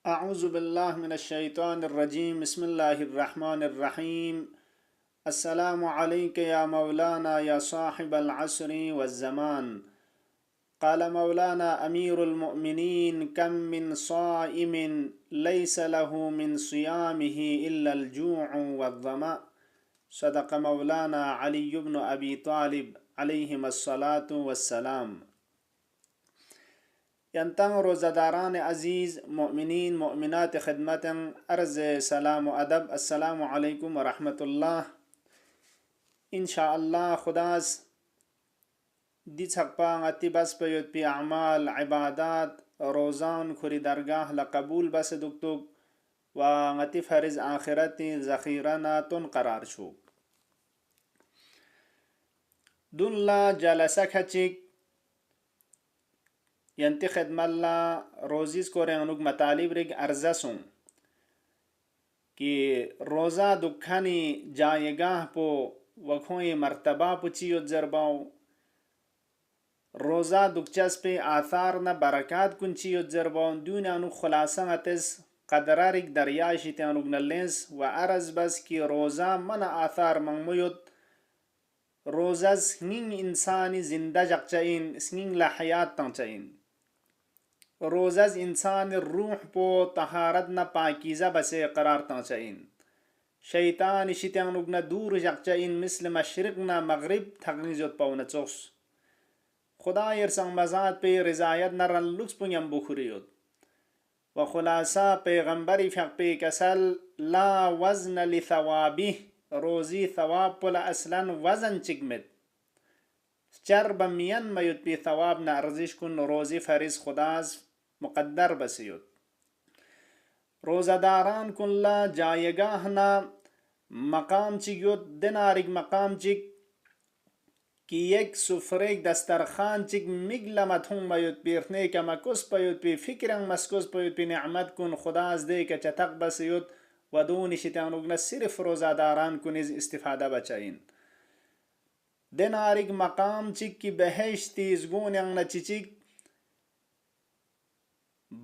अऊज़ु बिल्लाहि मिनश्शैतानिर रजीम बिस्मिल्लाहिर्रहमानिर्रहीम। अस्सलामु अलैका या मौलाना या साहिबल अस्री वज़्ज़मान। क़ाल मौलाना अमीरुल मुअमिनीन कम मिन साइमिन लैसा लहू मिन सियामिही इल्लल जूअ वज़्ज़मा। सदक़ मौलाना अली इब्न अबी तालिब अलैहिमुस्सलातु वस्सलाम। यंतंग रोज़ादारान अज़ीज़ मोमिनीन मोमिनात खिदमतंग अर्ज़ सलाम व अदब अस्सलामु अलैकुम व रहमतुल्लाह। इंशाअल्लाह खुदास दी छकपांग अति बस पयुत पी अमाल इबादात रोज़ान खुरी दरगाह लकबूल बस दुक्तुक व ngati फरिज आखिरती ज़खीराना तुन करार छूक दुल्ला जलसा खचिक यंति खिदमल्ला रोज़िस को रेंगनुक मतालिब रिग अर्जसुं कि रोज़ा दुखानी जायगाह पो वखों मर्तबा पुची जरबाओ रोज़ा दुखचस पे आथार न बरकात कुंची जरबाओ दुनियानु खुलासा अतिस कदरा रिग दरियाशी त्यानुक नलेंस व अर्ज बस कि रोज़ा मन आथार मंगमुयुत रोज़ा स्निंग इंसानी जिंदा जगचाइन स्निंग लहयात तंचाइन रोज़ाज इंसान रूह पो तहारत न पाकीज़ा बसे करार तंचाइन शैतान शित्यांग न दूर जगचाइन मिसल मशरिक न मगरिब थकनी जोत पाउन चोस खुदा यरसंग मजात पे रिजायत न रन लुक्स पुंयम बुखुरियोत व खुलासा पैगंबरी फक पे कसल ला वजन लिथवाबी रोज़ी थवाब पुला असलन वजन चिकमित चर बमियन मयुत पे थवाब न अर्जिश कुन रोज़ी फरिज खुदाज मुकद्दर बसियुत रोज़ादारान कुल्ला जायगाह ना मकाम चिगयुत दिनारिक मकाम चिक कि एक सुफरेक दस्तरखान चिक मिगला थुंग मयुत पीरने का मकुस पयुत पी फिक्रंग मस्कुस पयुत पी नेमत कुन खुदाज दे के चतक बसियुत वदून शितानुगन सिर्फ रोज़ादारान कुनिज इस्तिफादा बचाइन दिनारिक मकाम चिक की बहश्ती इज़गून यंग न चिचिक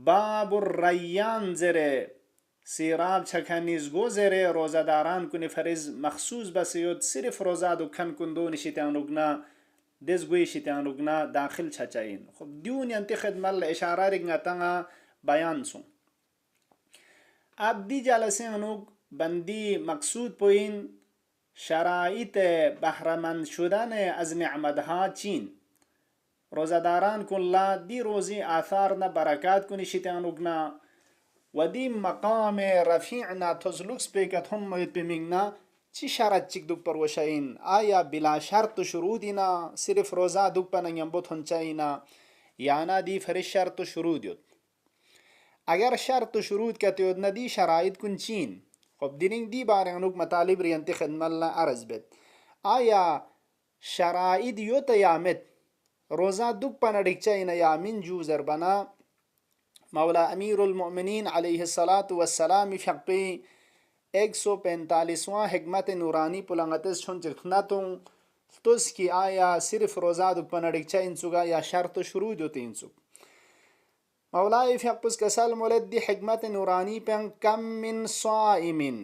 बाबुर रैयान ज़रे सीराब छखनीज गो ज़रे रोज़ादारान कुनि फरिज मखसूस बसियुत सिर्फ रोज़ा दुखन कुंदो निशितानुगना दिसगुई शितानुगना दाखिल छचाइन खुब द्यून यंति खिदमल इशारा रिंगा तंगा बयान सुं अब दी जालसे अनुग बंदी मकसूद पोइन शराइत बहरमंद शुदन अज निअमतहा चीन रोज़ादारान कुल्ला दी रोज़ी आथार न बरकात कुनि शितानुगना वदी मकाम रफ़ीअना तुज़लुक्स पे कथम मयुत पे मिंगना ची शरत चिक दुक पर वशाइन आया बिला शर्त शुरूदिना सिर्फ रोज़ा दुक पर नंगबुत हंचाइना याना दी फरिश शर्त शुरूदियुत अगर शर्त शुरूद कतयुद नदी शराइत कुन चीन खब दिनिंग दी बारेंगनुक मतालिब रियंति खिदमल्ला अरज़बेत आया शराइत यो तयामित रोज़ा दुक पनडिक चाइना या मिन जू ज़रबना मौला अमीरुल मोमिनीन अलैहिस्सलातु वस्सलाम फ़क़्पे 145वां हिकमत नूरानी पुलंगतस छुन चिखनातुं तुस की आया सिर्फ रोज़ा दुक पनडिक चाइन सुगा या शर्त शुरू दो तीन सुग मौला फ़क़्पुस कसल मोलद दी हिकमत नूरानी पें कम मिन साइमिन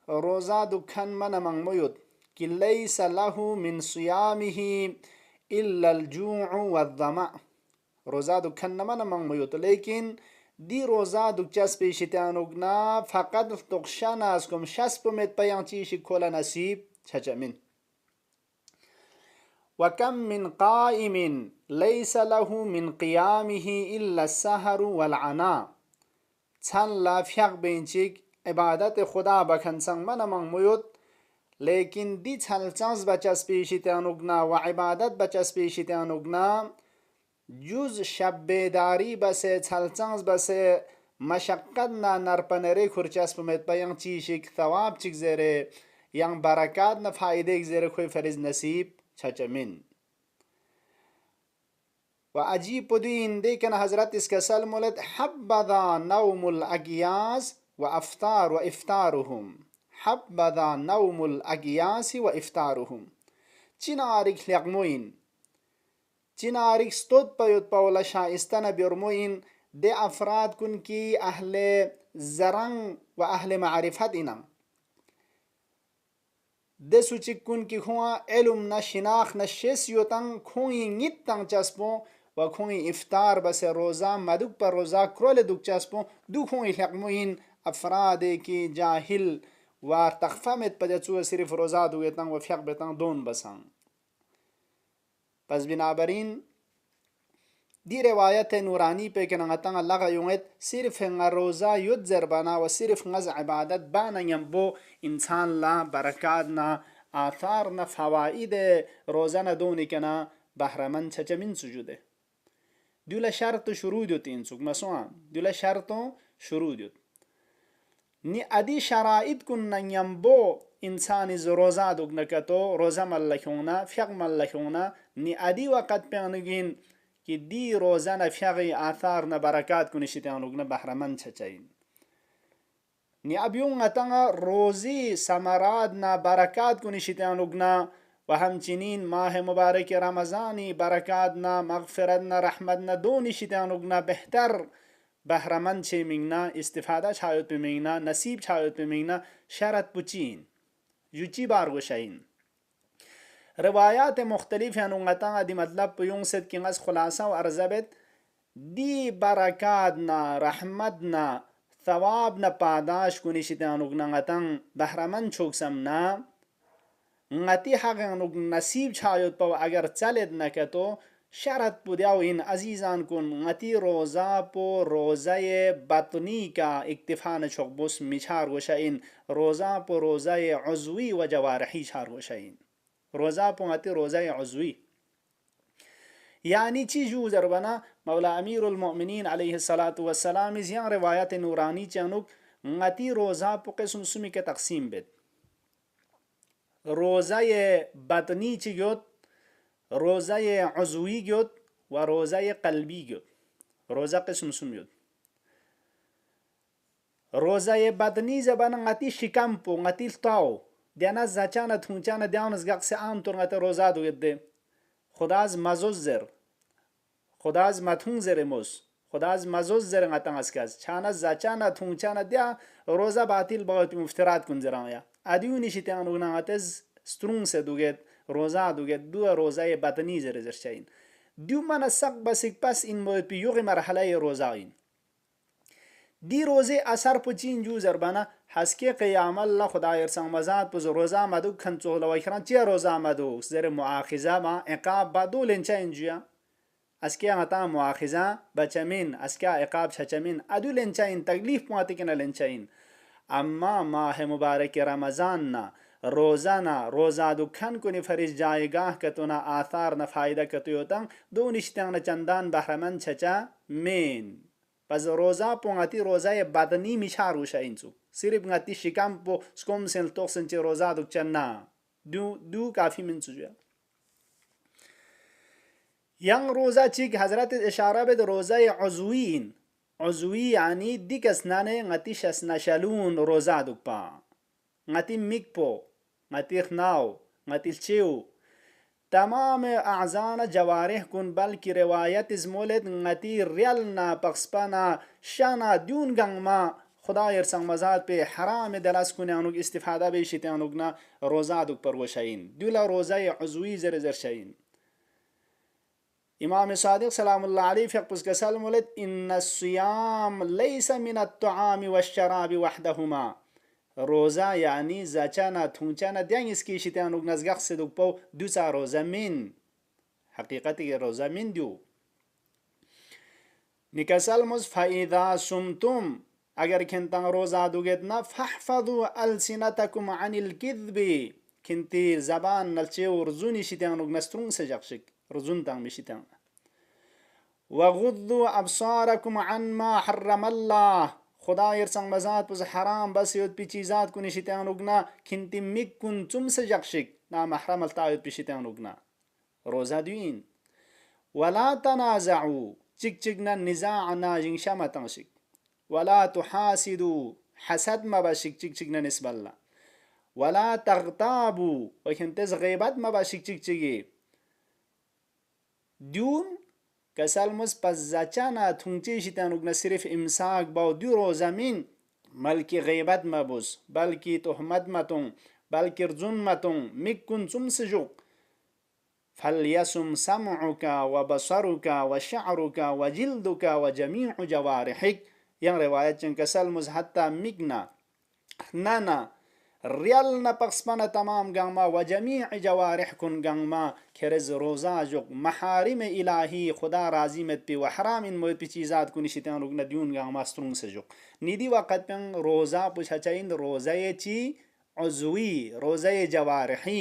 रोज़ा दुखन मन मंगमुयुत कि लैसा लहू मिन सियामिही इल्लल जूअ वज़्ज़मा रोज़ा दुखन न मन मंगमुयुत लेकिन दी रोज़ा दुखचस पेशितानुगना फ़कत तुक्षानास्कुम शस्प में पयांची शिकोला नसीब छचमिन वकम मिन क़ाइमिन लैसा लहू मिन क़ियामिही इल्ला सहरु वल अना छन ला फ़्यक बेंचिक इबादत खुदा बखन संग मन मंगमुयुत लेकिन दी छल चांस बचस पेशितानुगना व इबादत बचस पेशितानुगना जुज शब्बेदारी बसे छलचांस बसे मशक्कत ना नरपनरे खुरचस्प में पयंग चीशिक थवाब चिक ज़ेरे यंग बरकात न फायदे ज़ेरे कोई फरिज नसीब छचमिन व अजीब पुदीन देखन हजरत इसके सल मुलद हब्बदा नौमुल अगियास व अफ्तार व इफ्तारुहुम हब्बदा नौमुल अगियास व इफ्तारुहुम चिनारिक ह्लगमुइन चिनारिक स्तोत पयुत पौला शाइस्ताना बिरमुइन दे अफराद कुन की अहले زران و اهل معرفت اینا دسو چکن کی خوا علم نشناخ نشسیوتن خوی نیتن چسبو و خوی افطار بس روزا مدوک پر روزا کرول دوک چسبو دو خوی حکموین افراد کی جاهل و تخفمت پجچو صرف روزا دویتن و فیق بیتن دون بسن. پس بنابراین دی روایت نورانی پہ کہ نغتن اللہ یونت صرف روزہ ید زربانا و صرف نز عبادت بانا ينبو انسان لا برکات نا آثار نا فوائد روزہ نا دونی کنا بحرمن چچا من سجوده دولا شرط شروع دیت انسوک مسوان دولا شرط شروع دیت نی ادی شرائط کن ينبو انسان از روزہ دوگ نکتو روزہ ملکونا فیق ملکونا نی ادی وقت پیانگین कि दी रोजाना फ्यागी आथार न बरकत कुनि शितानुग न बहरमन छचाइन नि अबियों अतंगा रोजी समराद न बरकत कुनि शितानुग न वहम चिनीन माह मुबारक रमजानी बरकत न मगफरत न रहमत न दोनी शितानुग न बेहतर बहरमन छे मिंगना इस्तिफादा छायत पे मिंगना नसीब छायत पे मिंगना शरत पुचीन युची बार गोशाइन रवायात मुख्तलिफ अनुंगता दी मतलब पुयुंसद की गस खुलासा व अर्जबत दी बरकात ना रहमत ना थवाब ना पादाश कुनि शितानुग नंगतन बहरमन छोकसमना ngati haganug nasib chayot paw agar chaled nakato शरत पुद्याव इन अजीजान कुन ngati रोजा पो रोजाए बतनी का इक्तिफा न छोकबुस मिछार गोशाइन रोजा पो रोजाए उज़वी व जवारही छार गोशाइन रोजा पोंगती रोजा उज़वी यानी चीजू जरबना मौला अमीरुल मोमिनीन अलैहिस्सलातु वस्सलाम जियां रिवायत नूरानी चनुक ngati रोजा पो किस्म सुमी के तकसीम बेद रोजाए बतनी चियोत रोजाए उज़वी ग्योत व रोजाए कल्बी ग्योत रोजा किस्म सुमियोत रोजाए बतनी जबना ngati शिकम पो ngati ताओ دیانا زچانا تونچانا دیانز گق سے عام طور ngati روزا دو یده خداز مزوز زر خداز متون زر موس خداز مزوز زر ngatan اسکاز چانا زچانا تونچانا دیا روزا باطل باوت مفترات کن زران یا ادیونی شیتان و ngatiz سترون سے دوگت روزا دوگت دو روزای بطنی زر زرشاین دیو من سق بسک پس این موت بیوغ مرحله روزاین دی روزه اثر پچین جو زربانا حسکی قیام الله خدا ارسان مزاد پز روزا مدو کنچو لویخران چی روزا مدو زر مؤاخذه ما عقاب بدو لنچا انجویا اسکی غتا مؤاخذه بچمین اسکی عقاب چچمین ادو لنچا ان تکلیف پواتی کنا لنچا ان اما ماه مبارک رمضان نا روزانا روزا دو کن کنی فرش جایگاه کتونا آثار نا فائدہ کتویوتن دو نشتن چندان بحرمن چچا مین پس روزا پونگتی روزای بدنی میشار روشا اینسو صرف ngati shikam po skom sen toksen che roza duk channa du काफी min suja yang roza chik hazrat ishara bed rozay uzwin uzwi yani dikasnane ngati shasna shalun roza duk pa ngati mikpo ngati khnao ngati cheu تمام اعضان جوارح کن بلکه روایت زمولت ngati ریالنا پخسپانا شانا دیون گنگ ما خدا ارسان مزاد पे حرام دلس کنه انوگ استفاده به شیت انوگ نا روزا دوک پر وشاین دولا روزای عضوی زر زر شاین امام صادق سلام الله علیه فقس کسل مولد ان الصيام ليس من الطعام والشراب وحدهما روزا یعنی زچانا تونچانا دیان اسکی شیت انوگ نزگخ سدوک پو دوسا روزا من حقیقتی روزا من دو نکسل مز فاذا صمتم اگر کنتان روزا دوگت نا فحفظوا السنتكم عن الكذب کنتی زبان نلچه و رزونی شیتان و نسترون سجاقشک رزون تان میشیتان وغضوا ابصاركم عن ما حرم الله خدا ارسان مزاد پس حرام بس یود پی چیزات کنی شیتان وگنا کنتی میک کن چم سجاقشک نا محرم التایود پی شیتان وگنا روزا دوین ولا تنازعوا چک چکنا نزاعنا جنشا متنشک ولا تحاسدوا حسد ما باشك چك چك نسبة الله ولا تغتابوا وكنتز غيبات ما باشك چك چك دون كسال مز پس زچانا تونچه شیتان وگنا صرف امساک باو دو روزا من बल्कि गैबत मबुस, बल्कि तोहमत मतों, बल्कि रजुन मतों मिक्कुन चुमसजुक फलयसुम समउका व बसरुका व शअरुका व जिल्दुका व जमीउ जवारिहिक. Yang riwayat yang kesal hatta migna nana real न पक्सपना तमाम गंगमा व जमी जवारिह कुन गंगमा खेरज रोजा जुक महारिम इलाही खुदा राजी में पी व हराम इन मोत पी चीजात कुन शितान रुगना दिउन गंगमा स्ट्रुंग से जुक निदी वक़्त पें रोजा पुछाचाइन रोजा ये ची उज़वी रोजा ये जवारिही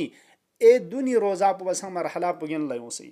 ए दुनी रोजा पु बस मरहला पुगिन लयोसी